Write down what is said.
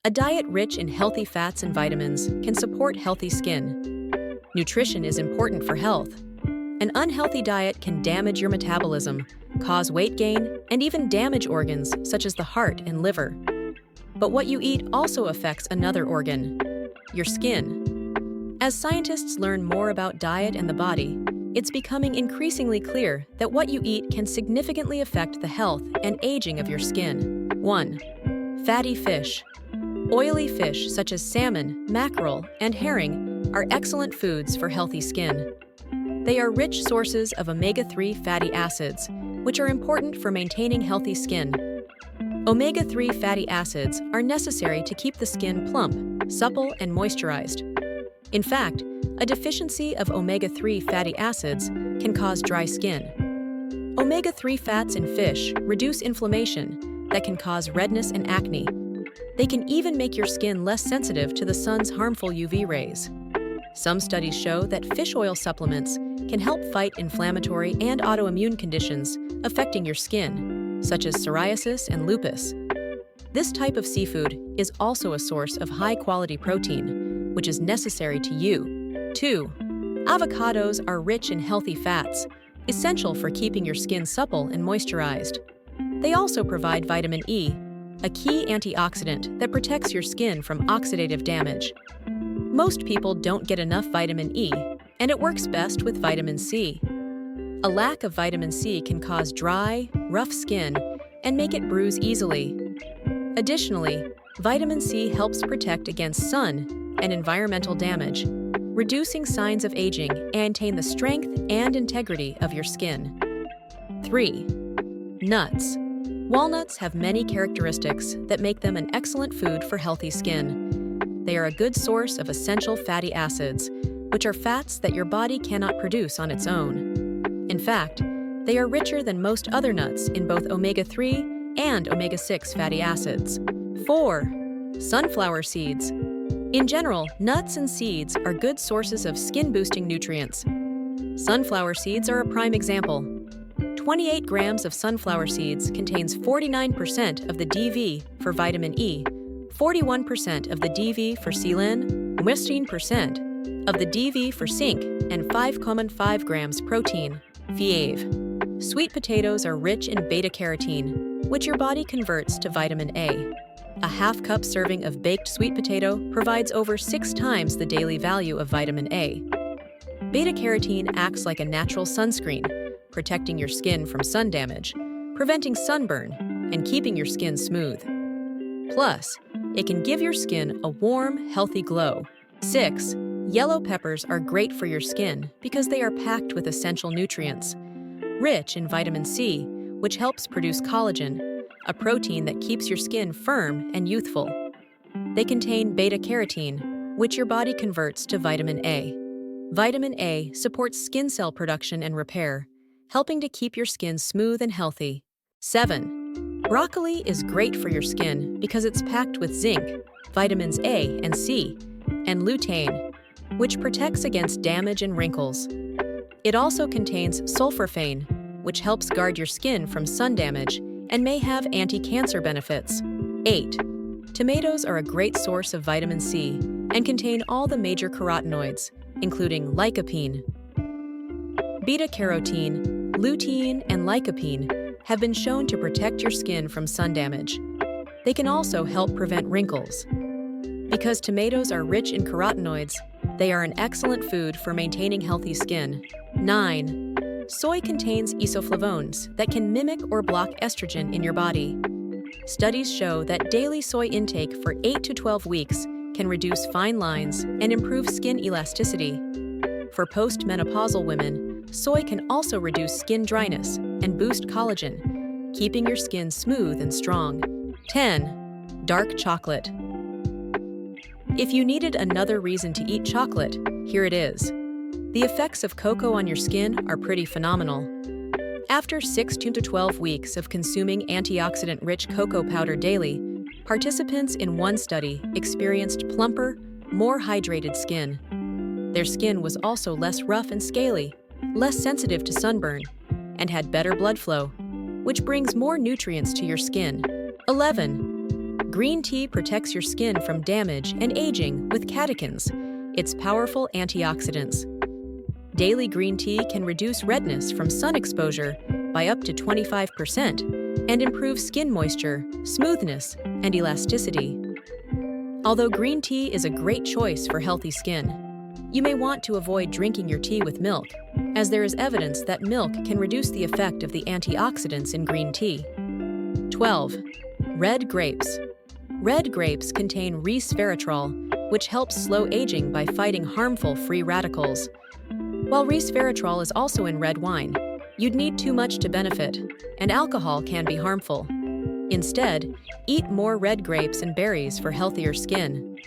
A diet rich in healthy fats and vitamins can support healthy skin. Nutrition is important for health. An unhealthy diet can damage your metabolism, cause weight gain, and even damage organs such as the heart and liver. But what you eat also affects another organ, your skin. As scientists learn more about diet and the body, it's becoming increasingly clear that what you eat can significantly affect the health and aging of your skin. 1. Fatty fish. Oily fish such as salmon, mackerel, and herring are excellent foods for healthy skin. They are rich sources of omega-3 fatty acids, which are important for maintaining healthy skin. Omega-3 fatty acids are necessary to keep the skin plump, supple, and moisturized. In fact, a deficiency of omega-3 fatty acids can cause dry skin. Omega-3 fats in fish reduce inflammation that can cause redness and acne. They can even make your skin less sensitive to the sun's harmful UV rays. Some studies show that fish oil supplements can help fight inflammatory and autoimmune conditions affecting your skin, such as psoriasis and lupus. This type of seafood is also a source of high-quality protein, which is necessary to you. 2. Avocados are rich in healthy fats, essential for keeping your skin supple and moisturized. They also provide vitamin E, a key antioxidant that protects your skin from oxidative damage. Most people don't get enough vitamin E, and it works best with vitamin C. A lack of vitamin C can cause dry, rough skin and make it bruise easily. Additionally, vitamin C helps protect against sun and environmental damage, reducing signs of aging and maintain the strength and integrity of your skin. 3. Nuts. Walnuts have many characteristics that make them an excellent food for healthy skin. They are a good source of essential fatty acids, which are fats that your body cannot produce on its own. In fact, they are richer than most other nuts in both omega-3 and omega-6 fatty acids. 4. Sunflower seeds. In general, nuts and seeds are good sources of skin-boosting nutrients. Sunflower seeds are a prime example. 28 grams of sunflower seeds contains 49% of the DV for vitamin E, 41% of the DV for selenium, 15% of the DV for zinc, and 5.5 grams protein, FeAV. Sweet potatoes are rich in beta-carotene, which your body converts to vitamin A. A half-cup serving of baked sweet potato provides over 6 times the daily value of vitamin A. Beta-carotene acts like a natural sunscreen, protecting your skin from sun damage, preventing sunburn, and keeping your skin smooth. Plus, it can give your skin a warm, healthy glow. 6. Yellow peppers are great for your skin because they are packed with essential nutrients. Rich in vitamin C, which helps produce collagen, a protein that keeps your skin firm and youthful. They contain beta-carotene, which your body converts to vitamin A. Vitamin A supports skin cell production and repair, helping to keep your skin smooth and healthy. 7. Broccoli is great for your skin because it's packed with zinc, vitamins A and C, and lutein, which protects against damage and wrinkles. It also contains sulforaphane, which helps guard your skin from sun damage and may have anti-cancer benefits. 8. Tomatoes are a great source of vitamin C and contain all the major carotenoids, including lycopene. Beta-carotene, lutein, and lycopene have been shown to protect your skin from sun damage. They can also help prevent wrinkles. Because tomatoes are rich in carotenoids, they are an excellent food for maintaining healthy skin. 9. Soy contains isoflavones that can mimic or block estrogen in your body. Studies show that daily soy intake for 8 to 12 weeks can reduce fine lines and improve skin elasticity. For postmenopausal women, soy can also reduce skin dryness and boost collagen, keeping your skin smooth and strong. 10. Dark chocolate. If you needed another reason to eat chocolate, here it is. The effects of cocoa on your skin are pretty phenomenal. After 6 to 12 weeks of consuming antioxidant-rich cocoa powder daily, participants in one study experienced plumper, more hydrated skin. Their skin was also less rough and scaly, less sensitive to sunburn, and had better blood flow, which brings more nutrients to your skin. 11. Green tea protects your skin from damage and aging with catechins, its powerful antioxidants. Daily green tea can reduce redness from sun exposure by up to 25% and improve skin moisture, smoothness, and elasticity. Although green tea is a great choice for healthy skin, you may want to avoid drinking your tea with milk, as there is evidence that milk can reduce the effect of the antioxidants in green tea. 12. Red grapes. Red grapes contain resveratrol, which helps slow aging by fighting harmful free radicals. While resveratrol is also in red wine, you'd need too much to benefit, and alcohol can be harmful. Instead, eat more red grapes and berries for healthier skin.